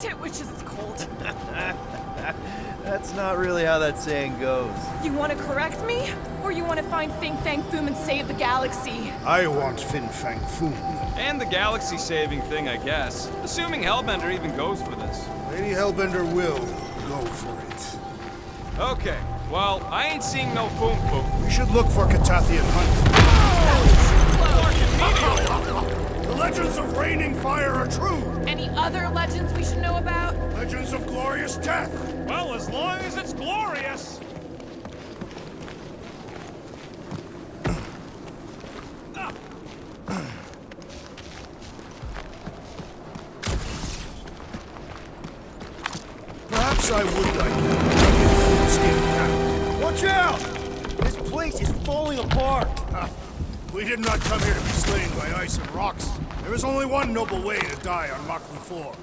Which is cold. That's not really how that saying goes. You want to correct me? Or you want to find Fin Fang Foom and save the galaxy? I want Fin Fang Foom. And the galaxy-saving thing, I guess. Assuming Hellbender even goes for this. Lady Hellbender will go for it. Okay, well, I ain't seeing no Foom Foom. We should look for Catathian Hunt. The legends of raining fire are true! Any other legends we should know about? Legends of glorious death! Well, as long as it's glorious! Perhaps I would like to. Watch out! This place is falling apart! We did not come here to be slain by ice and rocks. There is only one noble way to die on Mach 4.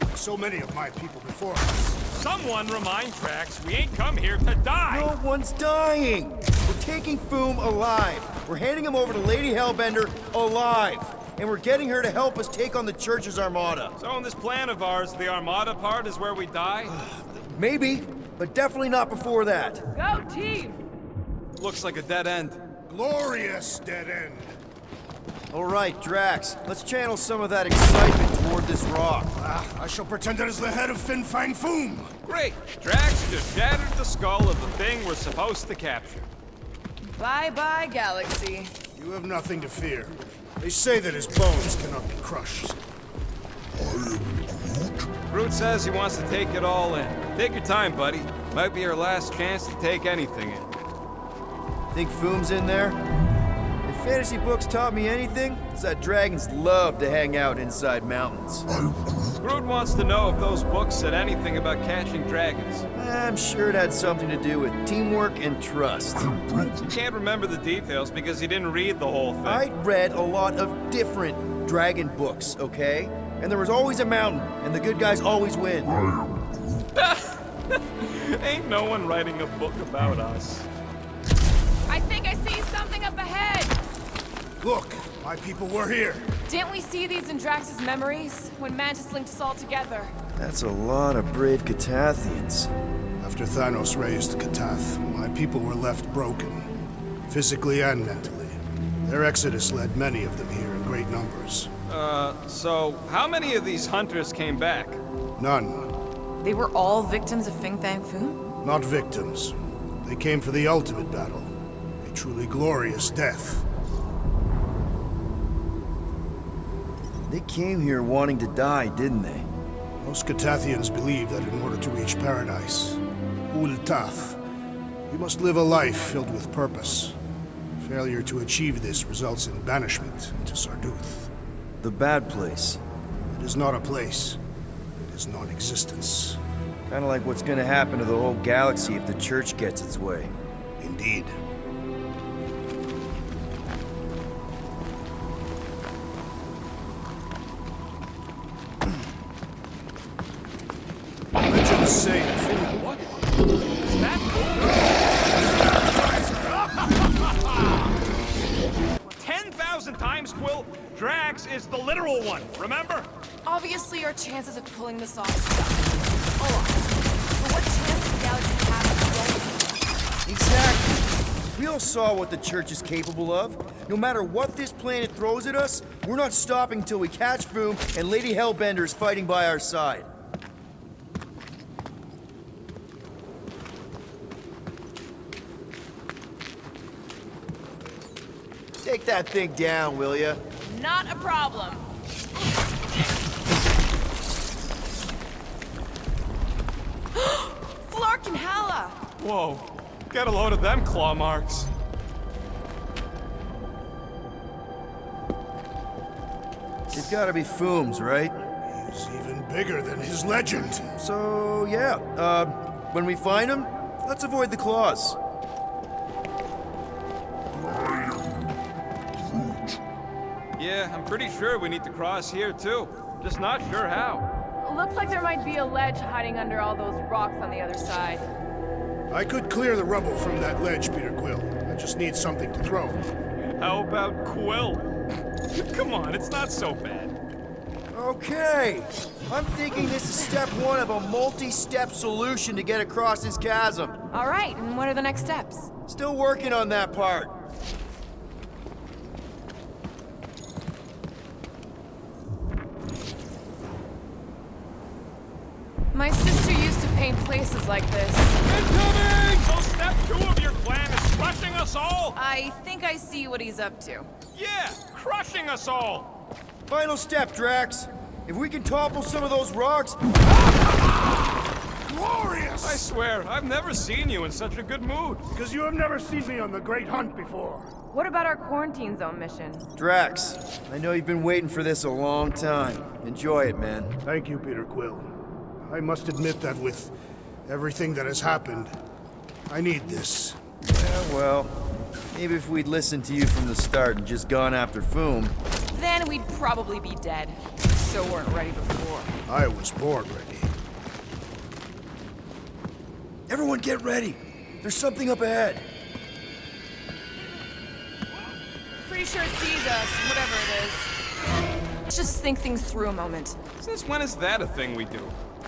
Like so many of my people before us. Someone remind Trax we ain't come here to die! No one's dying! We're taking Foom alive. We're handing him over to Lady Hellbender alive. And we're getting her to help us take on the Church's armada. So in this plan of ours, the armada part is where we die? Maybe, but definitely not before that. Go team! Looks like a dead end. Glorious dead end. All right, Drax, let's channel some of that excitement toward this rock. I shall pretend it is the head of Fin Fang Foom. Great! Drax just shattered the skull of the thing we're supposed to capture. Bye-bye, galaxy. You have nothing to fear. They say that his bones cannot be crushed. Groot says he wants to take it all in. Take your time, buddy. Might be our last chance to take anything in. Think Foom's in there? If fantasy books taught me anything, it's that dragons love to hang out inside mountains. Groot wants to know if those books said anything about catching dragons. I'm sure it had something to do with teamwork and trust. You can't remember the details because he didn't read the whole thing. I read a lot of different dragon books, okay? And there was always a mountain, and the good guys always win. Ain't no one writing a book about us. I think I see something up ahead! Look, my people were here. Didn't we see these in Drax's memories, when Mantis linked us all together? That's a lot of brave Catathians. After Thanos raised Katath, my people were left broken, physically and mentally. Their exodus led many of them here in great numbers. So how many of these hunters came back? None. They were all victims of Fin Fang Foom? Not victims. They came for the ultimate battle. A truly glorious death. They came here wanting to die, didn't they? Most Catathians believe that in order to reach paradise, Ultath, you must live a life filled with purpose. Failure to achieve this results in banishment to Sarduth. The bad place. It is not a place. It is non-existence. Kinda like what's gonna happen to the whole galaxy if the Church gets its way. Indeed. Legends say that What? Is that cool? 10,000 times, Quill! Drax is the literal one, remember? Obviously, our chances of pulling this off suck. A lot. But what chance does the galaxy have of Exactly. We all saw what the Church is capable of. No matter what this planet throws at us, we're not stopping till we catch Foom and Lady Hellbender is fighting by our side. Take that thing down, will ya? Not a problem. Flark and Hala! Whoa, get a load of them claw marks. It's gotta be Foom's, right? he's even bigger than his legend. So, yeah, when we find him, let's avoid the claws. Yeah, I'm pretty sure we need to cross here too. Just not sure how. Looks like there might be a ledge hiding under all those rocks on the other side. I could clear the rubble from that ledge, Peter Quill. I just need something to throw. How about Quill? Come on, it's not so bad. Okay, I'm thinking this is step one of a multi-step solution to get across this chasm. All right, and what are the next steps? Still working on that part. My sister used to paint places like this. Incoming! So step 2 of your plan is crushing us all? I think I see what he's up to. Yeah, crushing us all! Final step, Drax. If we can topple some of those rocks... Glorious! I swear, I've never seen you in such a good mood. Because you have never seen me on the Great Hunt before. What about our quarantine zone mission? Drax, I know you've been waiting for this a long time. Enjoy it, man. Thank you, Peter Quill. I must admit that with everything that has happened, I need this. Yeah, well, maybe if we'd listened to you from the start and just gone after Foom... Then we'd probably be dead. So weren't ready before. I was born ready. Everyone get ready. There's something up ahead. Pretty sure it sees us, whatever it is. Let's just think things through a moment. Since when is that a thing we do?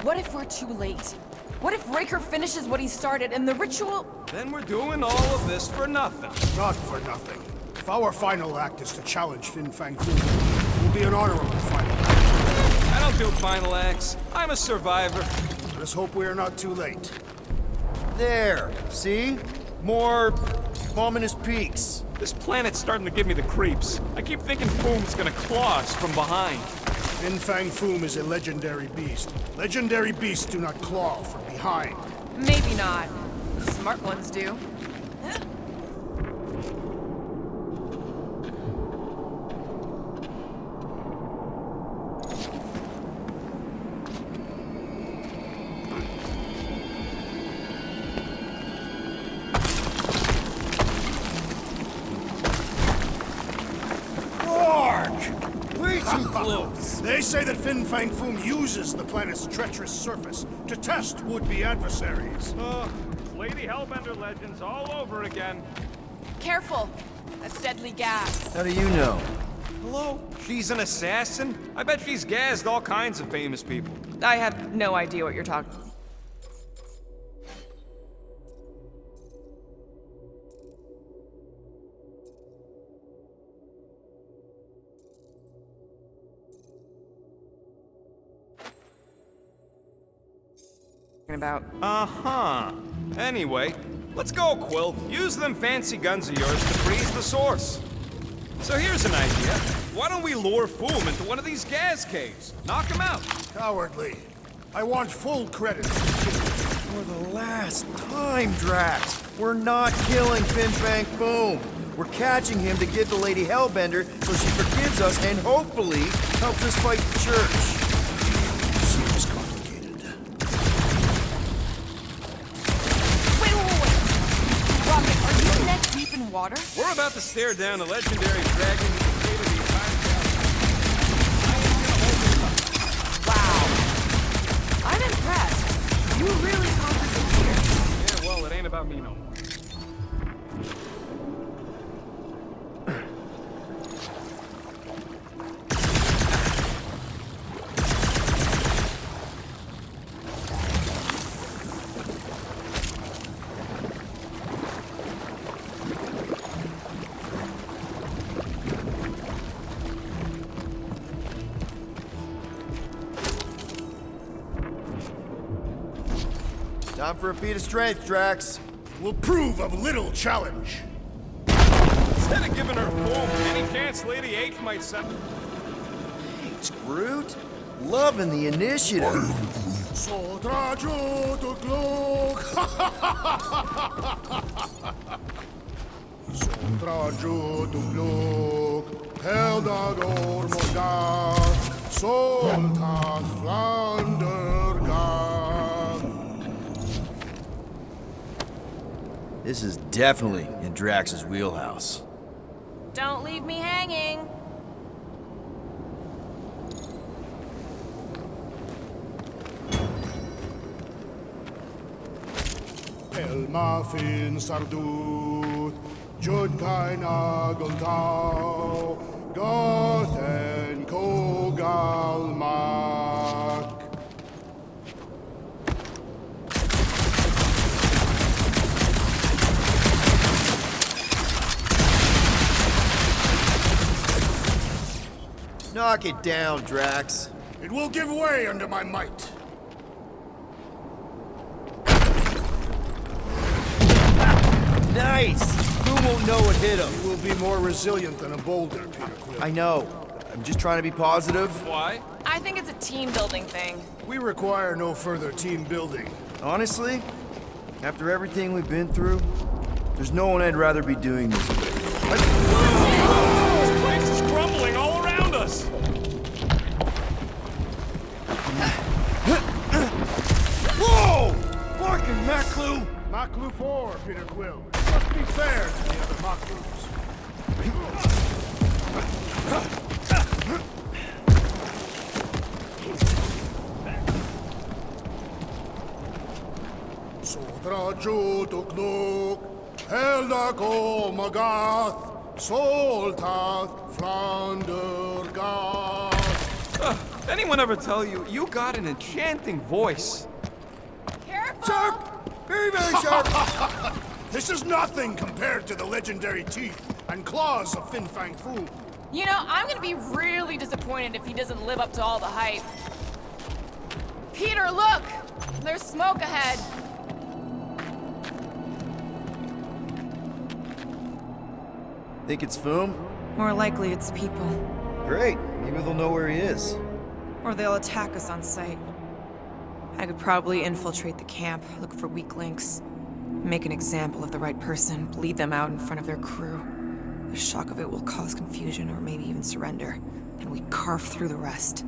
What if we're too late? What if Raker finishes what he started and the ritual... Then we're doing all of this for nothing. Not for nothing. If our final act is to challenge Fin Fang Foom, it will be an honorable final act. I don't do final acts. I'm a survivor. Let us hope we are not too late. There. See? More... ominous peaks. This planet's starting to give me the creeps. I keep thinking Boom's gonna claw us from behind. Fin Fang Foom is a legendary beast. Legendary beasts do not claw from behind. Maybe not. Smart ones do. Way too close. They say that Fin Fang Foom uses the planet's treacherous surface to test would-be adversaries. Lady Hellbender legends all over again. Careful. That's deadly gas. How do you know? Hello? She's an assassin? I bet she's gassed all kinds of famous people. I have no idea what you're talking about. Uh-huh. Anyway, let's go, Quill. Use them fancy guns of yours to freeze the source. So here's an idea. Why don't we lure Foom into one of these gas caves? Knock him out. Cowardly. I want full credit. For the last time, Drax. We're not killing Fin Fang Foom. We're catching him to give the Lady Hellbender so she forgives us and hopefully helps us fight the Church. Seems complicated. Wait. Rocket, are you neck deep in water? We're about to stare down a legendary dragon with the fate of the entire galaxy. I ain't gonna hold this up. Wow. I'm impressed. You really conquered the fear. Yeah, well, it ain't about me no more. Time for a feat of strength, Drax. Will prove of little challenge. Instead of giving her Foom any chance Lady H might send... It's Groot. Loving the initiative. So trajo to glog. So trajo to glog. Heldador mogar. Soltan flandergar. This is definitely in Drax's wheelhouse. Don't leave me hanging. El Mafin Sardut, Jud Kaina Gontau, Gothen Koga. Galmak. Knock it down, Drax. It will give way under my might. Nice! Boom won't know what hit him. You will be more resilient than a boulder, Peter Quill. I know. I'm just trying to be positive. Why? I think it's a team building thing. We require no further team building. Honestly, after everything we've been through, there's no one I'd rather be doing this with. This place is crumbling all around us! Whoa! Fucking Maclu! Maklu 4, Peter Quill. It must be fair to the other Maklus. Sodra Jutuknuk, Heldago Magath, Soltath, Flandergath. Anyone ever tell you, you got an enchanting voice? Careful! Sharp! Very, very sharp! This is nothing compared to the legendary teeth and claws of Fin Fang Foom. You know, I'm gonna be really disappointed if he doesn't live up to all the hype. Peter, look! There's smoke ahead. Think it's Foom? More likely it's people. Great. Maybe they'll know where he is. Or they'll attack us on sight. I could probably infiltrate the camp, look for weak links, make an example of the right person, bleed them out in front of their crew. The shock of it will cause confusion or maybe even surrender, and we carve through the rest.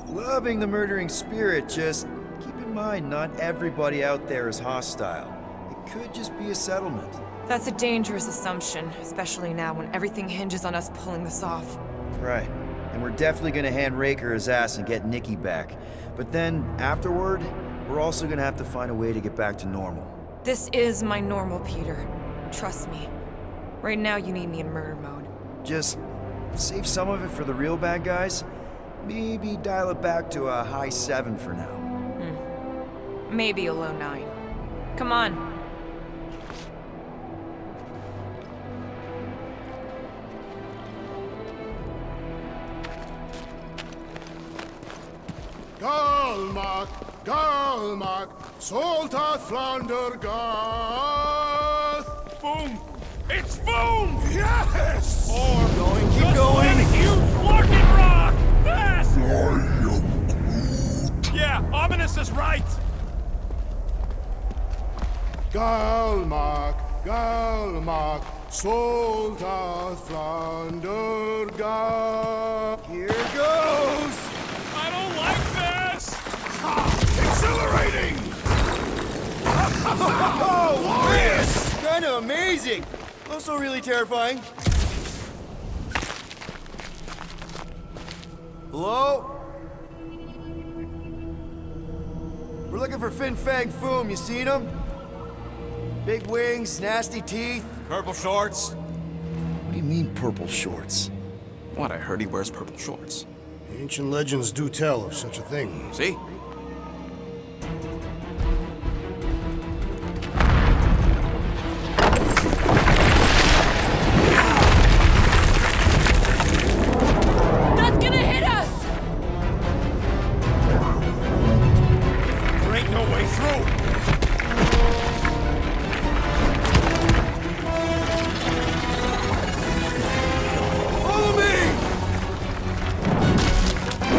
Loving the murdering spirit, just keep in mind not everybody out there is hostile. It could just be a settlement. That's a dangerous assumption, especially now when everything hinges on us pulling this off. Right. And we're definitely gonna hand Raker his ass and get Nikki back. But then, afterward, we're also gonna have to find a way to get back to normal. This is my normal, Peter. Trust me. Right now you need me in murder mode. Just save some of it for the real bad guys. Maybe dial it back to a high 7 for now. Maybe a low 9. Come on. Galmak, Galmak, Soltath Flandergath. Boom! It's Boom! Yes! Or Keep going! huge larkin rock! Fast! Yeah, Ominous is right! Galmak, Galmak, Soltath Flandergath. Here goes! I don't like this! Exhilarating! Oh, yes! Kind of amazing! Also really terrifying. Hello? We're looking for Fin Fang Foom. You seen him? Big wings, nasty teeth. Purple shorts? What do you mean, purple shorts? What, I heard he wears purple shorts. Ancient legends do tell of such a thing. See? That's gonna hit us! There ain't no way through! Follow me!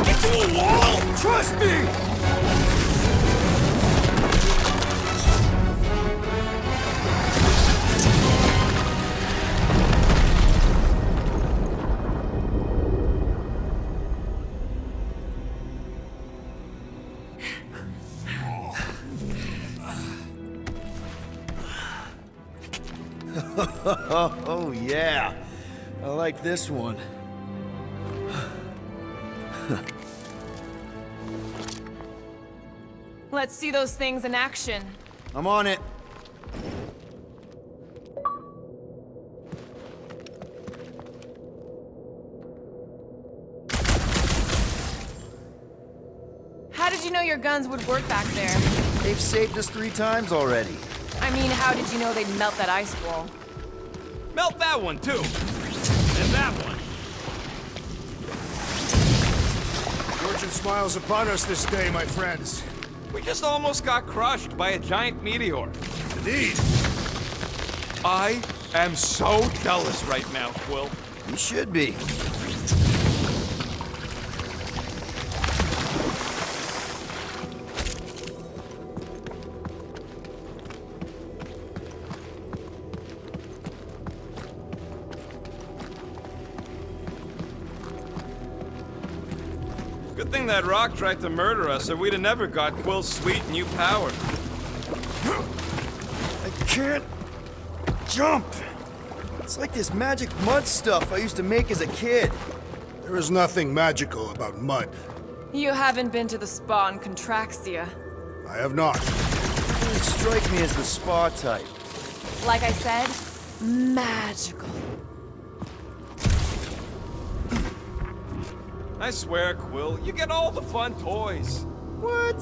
Into a wall! Trust me! Oh, yeah. I like this one. Let's see those things in action. I'm on it. did you know your guns would work back there? They've saved us 3 times already. I mean, how did you know they'd melt that ice wall? Melt that one, too. And that one. Fortune smiles upon us this day, my friends. We just almost got crushed by a giant meteor. Indeed. I am so jealous right now, Quill. You should be. Good thing that rock tried to murder us, or we'd have never got Quill's sweet new power. I can't jump. It's like this magic mud stuff I used to make as a kid. There is nothing magical about mud. You haven't been to the spa in Contraxia. I have not. It doesn't strike me as the spa type. Like I said, magical. I swear, Quill, you get all the fun toys. What?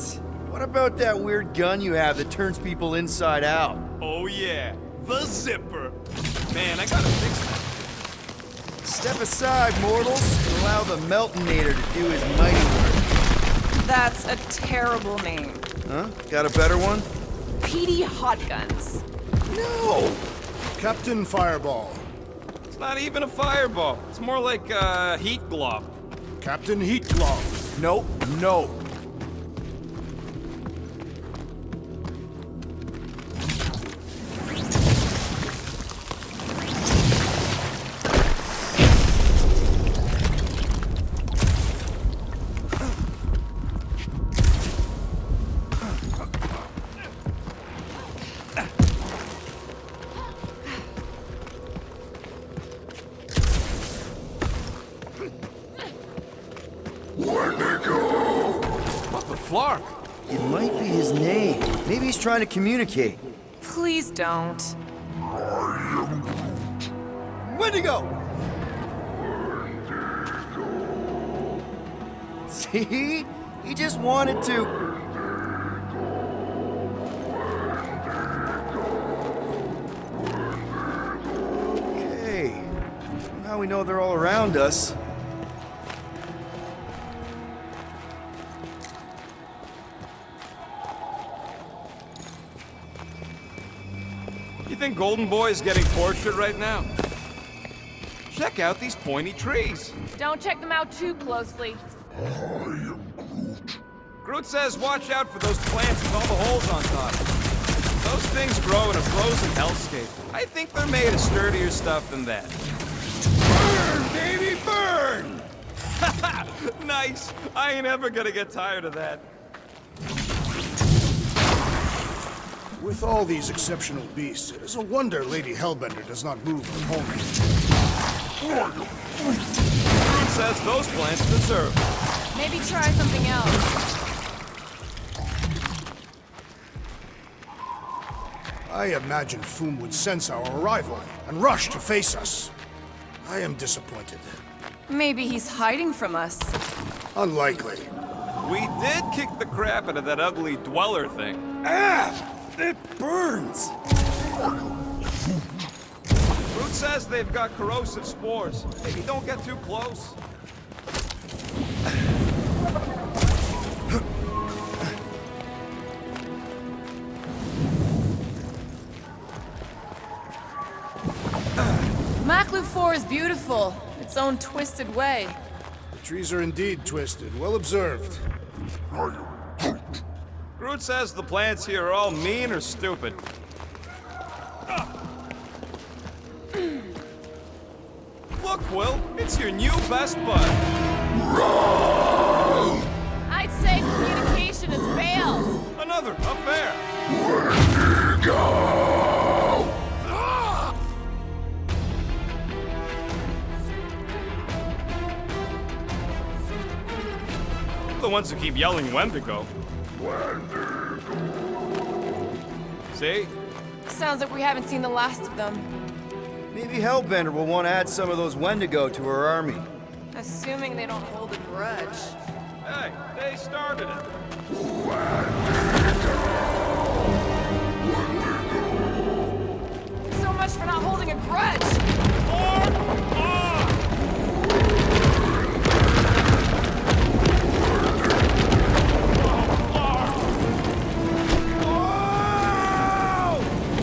What about that weird gun you have that turns people inside out? Oh yeah, the zipper. Man, I gotta fix that. Step aside, mortals, and allow the Meltonator to do his mighty work. That's a terrible name. Huh? Got a better one? PD Hot Guns. No! Captain Fireball. It's not even a fireball. It's more like a heat glob. Captain Heat Glove. Nope, no. What the flark? It might be his name. Maybe he's trying to communicate. Please don't. Wendigo! See? He just wanted to... Okay. Now we know they're all around us. You think Golden Boy is getting tortured right now? Check out these pointy trees. Don't check them out too closely. Groot says watch out for those plants with all the holes on top. Those things grow in a frozen hellscape. I think they're made of sturdier stuff than that. Burn, baby, burn! Nice! I ain't ever gonna get tired of that. With all these exceptional beasts, it is a wonder Lady Hellbender does not move from home. Groot says those plants deserve it. Maybe try something else. I imagined Foom would sense our arrival and rush to face us. I am disappointed. Maybe he's hiding from us. Unlikely. We did kick the crap out of that ugly dweller thing. Ah! It burns! Groot says they've got corrosive spores. Maybe don't get too close. Maklu 4 is beautiful. Its own twisted way. The trees are indeed twisted. Well observed. Groot says the plants here are all mean or stupid. Look, Quill, it's your new best bud. I'd say communication has failed. Another affair. The ones who keep yelling Wendigo. See? Sounds like we haven't seen the last of them. Maybe Hellbender will want to add some of those Wendigo to her army. Assuming they don't hold a grudge. Hey, they started it. So much for not holding a grudge!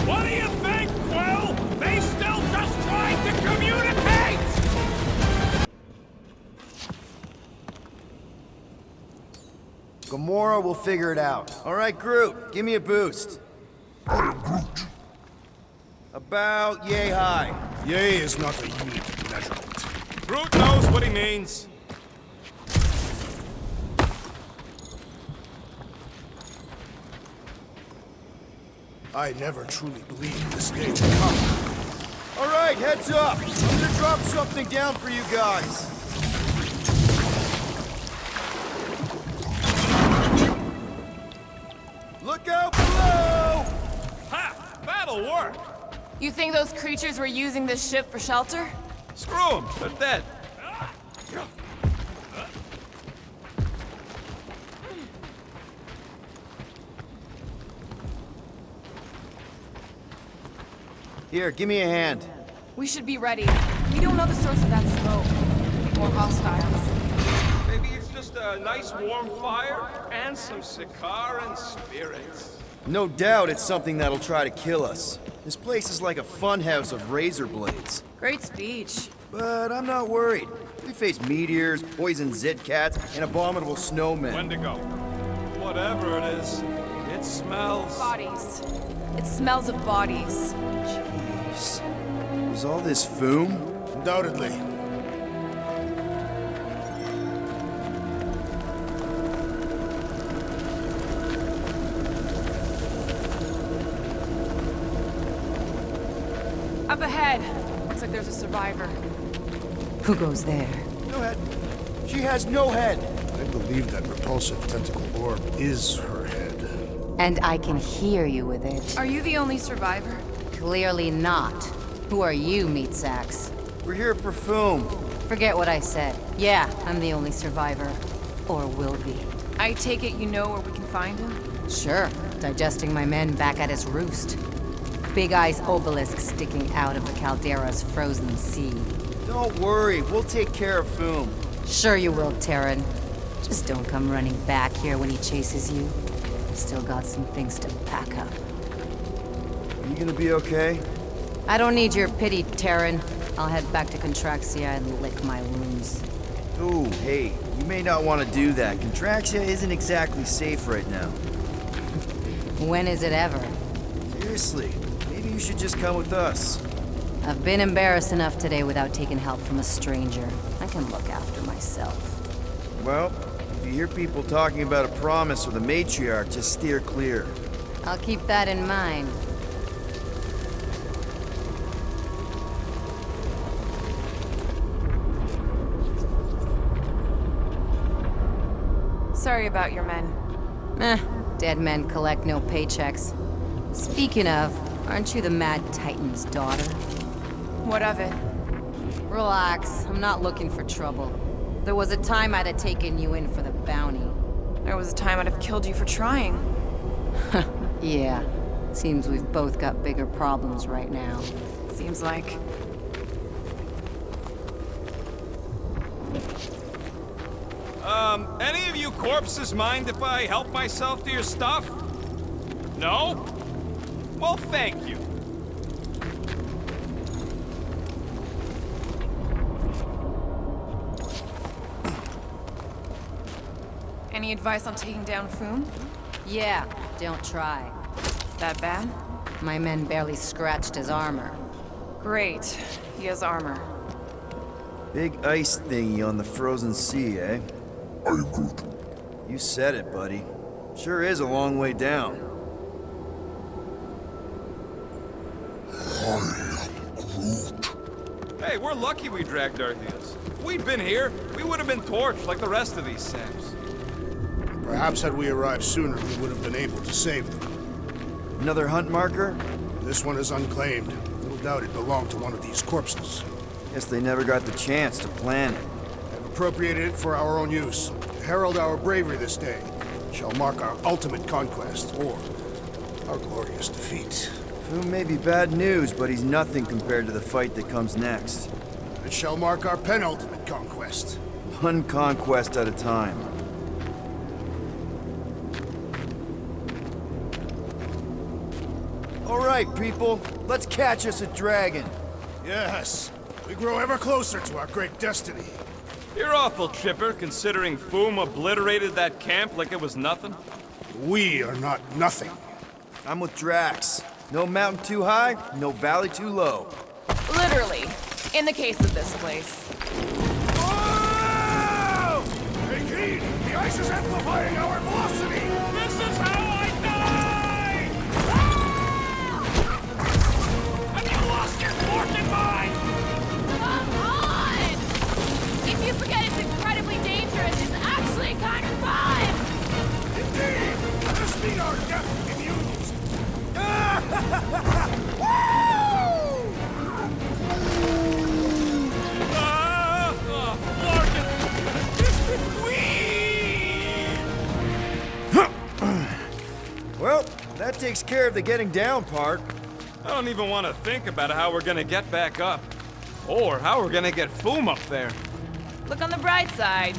What do you think, Quill? They still just trying to communicate! Gamora will figure it out. All right, Groot, give me a boost. I am Groot. About yay high. Yay is not a unit of measurement. Groot knows what he means. I never truly believed this day would come. All right, heads up. I'm gonna drop something down for you guys. Look out below! Ha! That'll work! You think those creatures were using this ship for shelter? Screw them, they're dead. Here, give me a hand. We should be ready. We don't know the source of that smoke. Could be more hostiles. Maybe it's just a nice warm fire and some Sakaran spirits. No doubt it's something that'll try to kill us. This place is like a funhouse of razor blades. Great speech. But I'm not worried. We face meteors, poison zit cats, and abominable snowmen. Wendigo. Whatever it is, it smells. Bodies. It smells of bodies. Jeez. Was all this Foom? Undoubtedly. Up ahead. Looks like there's a survivor. Who goes there? No head. She has no head. I believe that repulsive tentacle orb is her head. And I can hear you with it. Are you the only survivor? Clearly not. Who are you, meat sacks? We're here for Foom. Forget what I said. Yeah, I'm the only survivor. Or will be. I take it you know where we can find him? Sure, digesting my men back at his roost. Big Eye's obelisk sticking out of the caldera's frozen sea. Don't worry, we'll take care of Foom. Sure you will, Terran. Just don't come running back here when he chases you. Still got some things to pack up. Are you gonna be okay? I don't need your pity, Terran. I'll head back to Contraxia and lick my wounds. Ooh, hey, you may not want to do that. Contraxia isn't exactly safe right now. When is it ever? Seriously, maybe you should just come with us. I've been embarrassed enough today without taking help from a stranger. I can look after myself. Well, if you hear people talking about a promise with a matriarch, just steer clear. I'll keep that in mind. Sorry about your men. Dead men collect no paychecks. Speaking of, aren't you the Mad Titan's daughter? What of it? Relax, I'm not looking for trouble. There was a time I'd have taken you in for the bounty. There was a time I'd have killed you for trying. Yeah, seems we've both got bigger problems right now. Seems like. Any of you corpses mind if I help myself to your stuff? No? Well, thank you. Any advice on taking down Foom? Yeah, don't try. That bad? My men barely scratched his armor. Great. He has armor. Big ice thingy on the frozen sea, eh? I am Groot. You said it, buddy. Sure is a long way down. Hey, we're lucky we dragged our heels. If we'd been here, we would have been torched like the rest of these saps. Perhaps had we arrived sooner, we would have been able to save them. Another hunt marker? This one is unclaimed. Little doubt it belonged to one of these corpses. Guess they never got the chance to plan it. I've appropriated it for our own use, to herald our bravery this day. shall mark our ultimate conquest, or our glorious defeat. Foom may be bad news, but he's nothing compared to the fight that comes next. It shall mark our penultimate conquest. One conquest at a time. All right, people, let's catch us a dragon. Yes, we grow ever closer to our great destiny. You're awful chipper, considering Foom obliterated that camp like it was nothing. We are not nothing. I'm with Drax. No mountain too high, no valley too low. Literally, in the case of this place. Whoa! Take heed! The ice is amplifying our velocity! This is how I die! Have you lost your forking mind? Come on! If you forget it's incredibly dangerous, it's actually kind of fun! Indeed! Let us meet our death immunities! Well, that takes care of the getting down part. I don't even want to think about how we're gonna get back up. Or how we're gonna get Foom up there. Look on the bright side.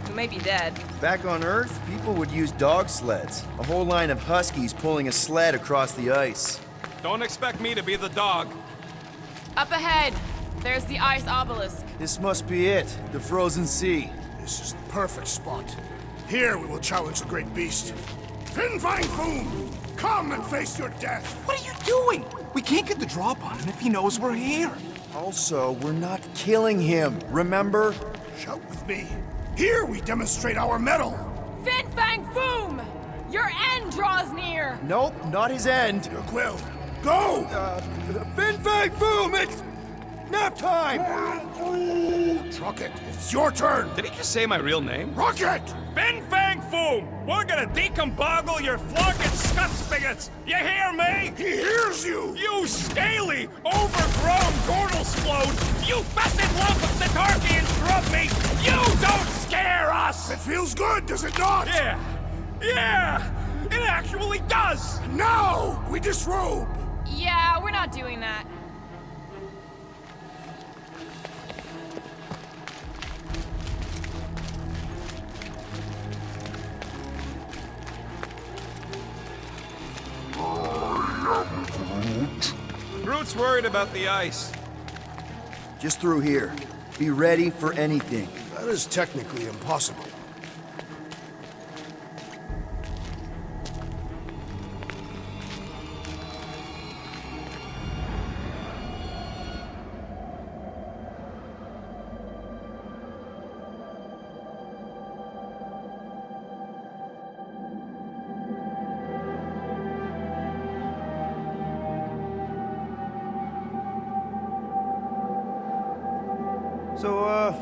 We may be dead. Back on Earth, people would use dog sleds. A whole line of huskies pulling a sled across the ice. Don't expect me to be the dog. Up ahead, there's the ice obelisk. This must be it, the frozen sea. This is the perfect spot. Here we will challenge the great beast. Fin Fang Foom! Come and face your death! What are you doing? We can't get the drop on him if he knows we're here. Also, we're not killing him, remember? Shout with me. Here we demonstrate our mettle! Fin Fang Foom! Your end draws near! Nope, not his end. Your Quill, go! Fin Fang Foom, it's nap time! Rocket, it's your turn! Did he just say my real name? Rocket! Fin Fang Foom! We're gonna decomboggle your flunking scut spigots! You hear me? He hears you! You scaly, overgrown gordle-splode! You busted lump of Satarkian scrub meat! You don't scare us! It feels good, does it not? Yeah! It actually does! Now we disrobe! Yeah, we're not doing that. Groot's worried about the ice. Just through here. Be ready for anything. That is technically impossible. So,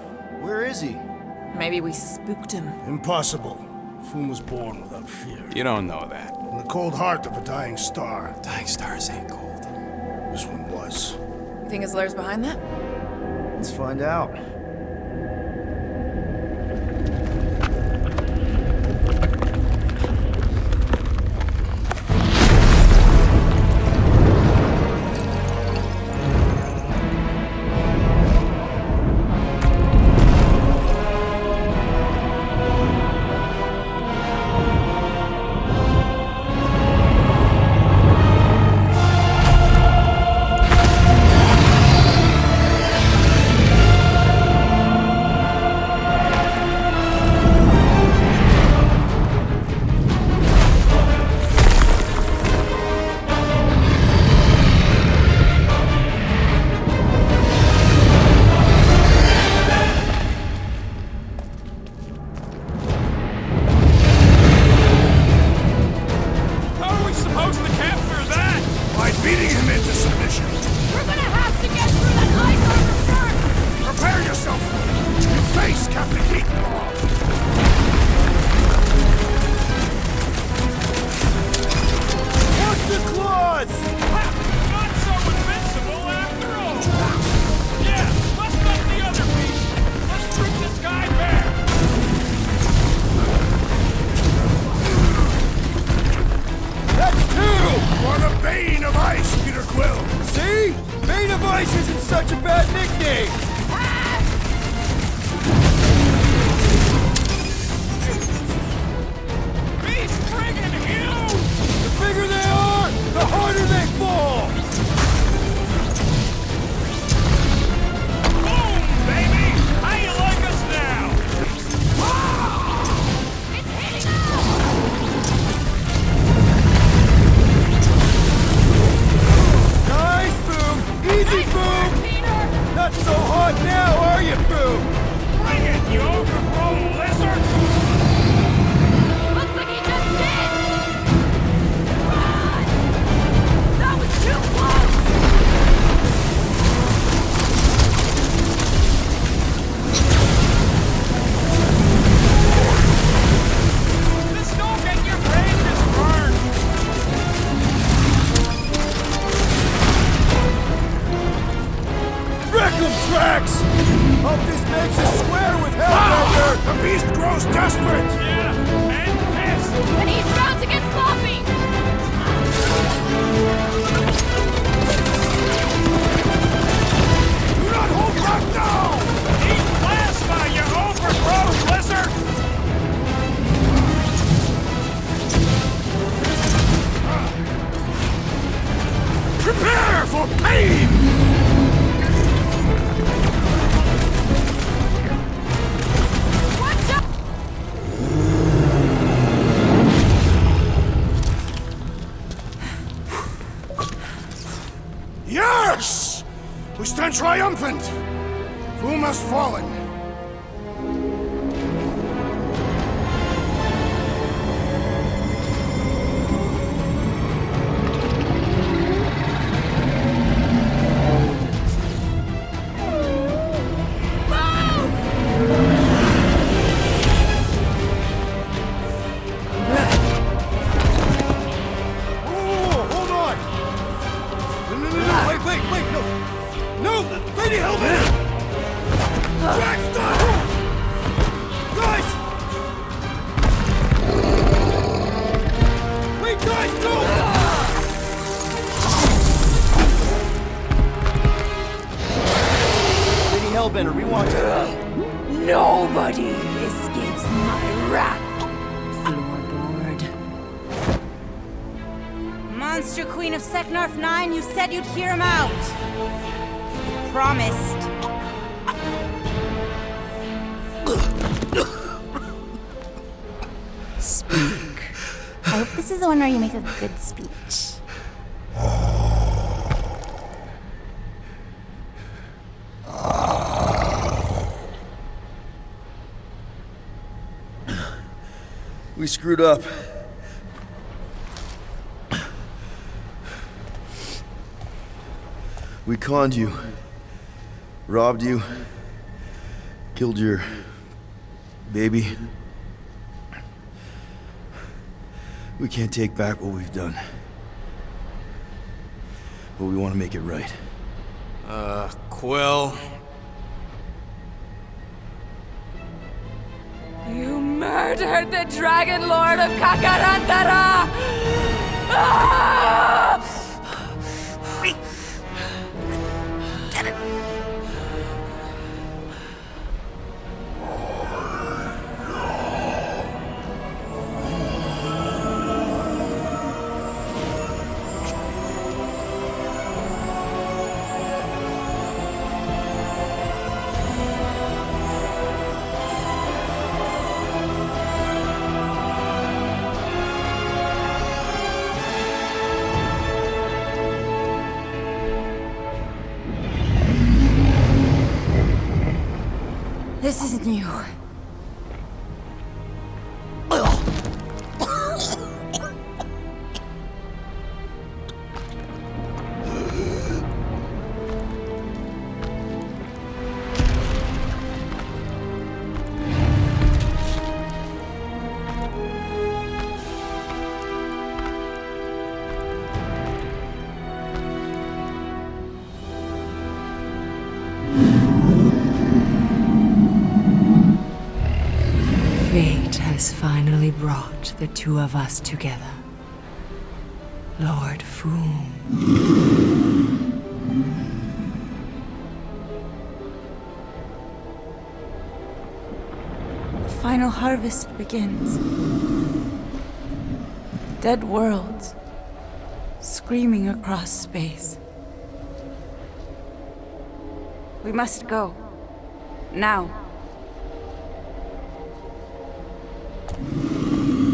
where is he? Maybe we spooked him. Impossible. Foom was born without fear. You don't know that. In the cold heart of a dying star. Dying stars ain't cold. This one was. You think his lair's behind that? Let's find out. hope this makes us square with Hellbender! The beast grows desperate! Yeah, and pissed! And he's about to get sloppy! Do not hold back now! Eat plasma, you overgrown lizard! Prepare for pain! Watch out! Yes! We stand triumphant! Foom has fallen. Oh, hold on! No, wait, no! No! Lady Hellbender! Drax, stop! Guys! Wait, guys, no! Lady Hellbender, we want to... Nobody escapes my wrath. Floorboard. Monster Queen of Seknarf 9, you said you'd hear him out. You promised. Speak. I hope this is the one where you make a good speech. We screwed up. We conned you. Robbed you. Killed your... baby. We can't take back what we've done. But we want to make it right. Quill. You murdered the Dragon Lord of Kakarantara! Ah! This isn't you. Fate has finally brought the two of us together. Lord Foom. The final harvest begins. Dead worlds screaming across space. We must go. Now.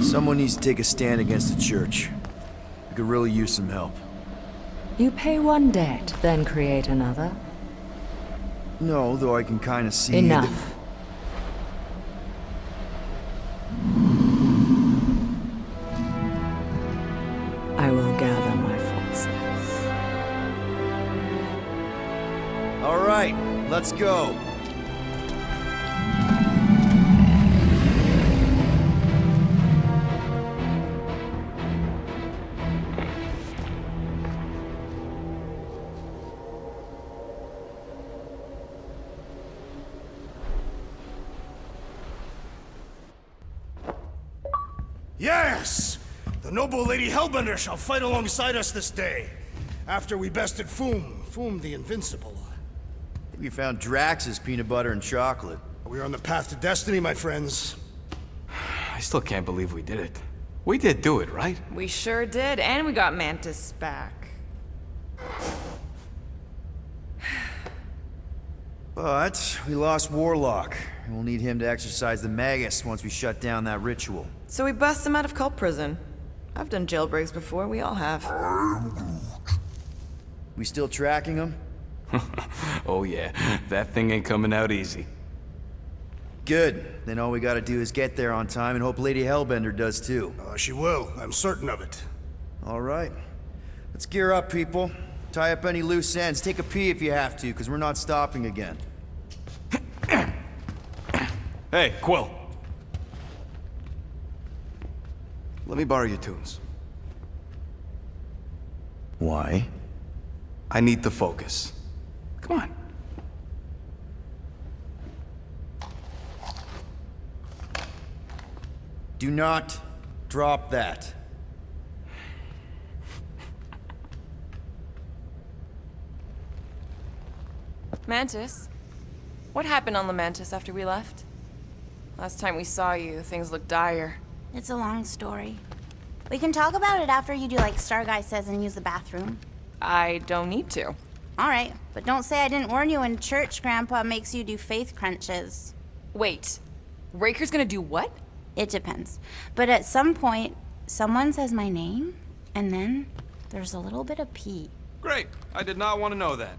Someone needs to take a stand against the church. We could really use some help. You pay one debt, then create another. No, though I can kind of see... Enough. I will gather my forces. All right, let's go. Yes! The noble Lady Hellbender shall fight alongside us this day. After we bested Foom the Invincible. We found Drax's peanut butter and chocolate. We are on the path to destiny, my friends. I still can't believe we did it. We did do it, right? We sure did, and we got Mantis back. But we lost Warlock. We'll need him to exercise the Magus once we shut down that ritual. So we bust him out of cult prison. I've done jailbreaks before, we all have. We still tracking him? Oh yeah, that thing ain't coming out easy. Good. Then all we gotta do is get there on time and hope Lady Hellbender does too. She will. I'm certain of it. All right. Let's gear up, people. Tie up any loose ends. Take a pee if you have to, because we're not stopping again. Hey, Quill. Let me borrow your tunes. Why? I need to focus. Come on. Do not drop that. Mantis? What happened on Lamentis after we left? Last time we saw you, things looked dire. It's a long story. We can talk about it after you do like Star Guy says and use the bathroom. I don't need to. Alright, but don't say I didn't warn you in church Grandpa makes you do faith crunches. Wait, Raker's gonna do what? It depends. But at some point, someone says my name, and then there's a little bit of pee. Great. I did not want to know that.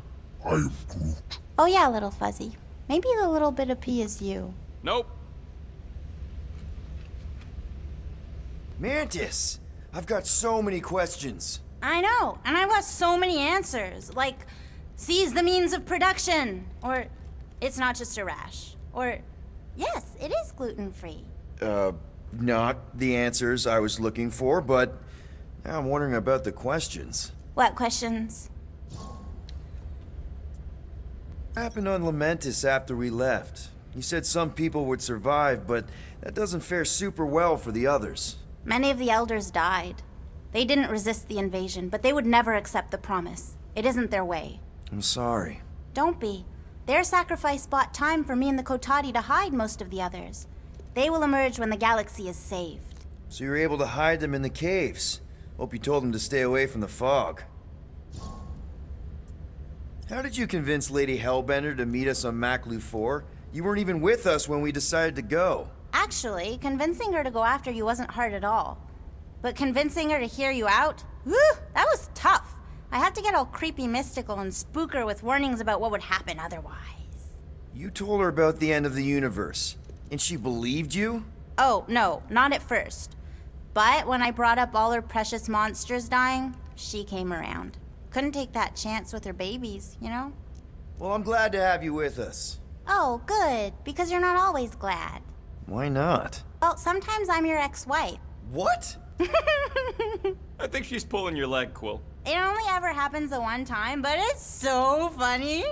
Oh yeah, little fuzzy. Maybe the little bit of pee is you. Nope. Mantis! I've got so many questions. I know, and I've got so many answers. Like, seize the means of production. Or, it's not just a rash. Or, yes, it is gluten-free. Not the answers I was looking for, but now I'm wondering about the questions. What questions? What happened on Lamentis after we left? You said some people would survive, but that doesn't fare super well for the others. Many of the elders died. They didn't resist the invasion, but they would never accept the promise. It isn't their way. I'm sorry. Don't be. Their sacrifice bought time for me and the Kotati to hide most of the others. They will emerge when the galaxy is saved. So you were able to hide them in the caves. Hope you told them to stay away from the fog. How did you convince Lady Hellbender to meet us on Maklu 4? You weren't even with us when we decided to go. Actually, convincing her to go after you wasn't hard at all. But convincing her to hear you out? Whew, that was tough. I had to get all creepy mystical and spook her with warnings about what would happen otherwise. You told her about the end of the universe, and she believed you? Oh, no, not at first. But when I brought up all her precious monsters dying, she came around. Couldn't take that chance with her babies, you know? Well, I'm glad to have you with us. Oh, good, because you're not always glad. Why not? Well, sometimes I'm your ex-wife. What? I think she's pulling your leg, Quill. It only ever happens the one time, but it's so funny.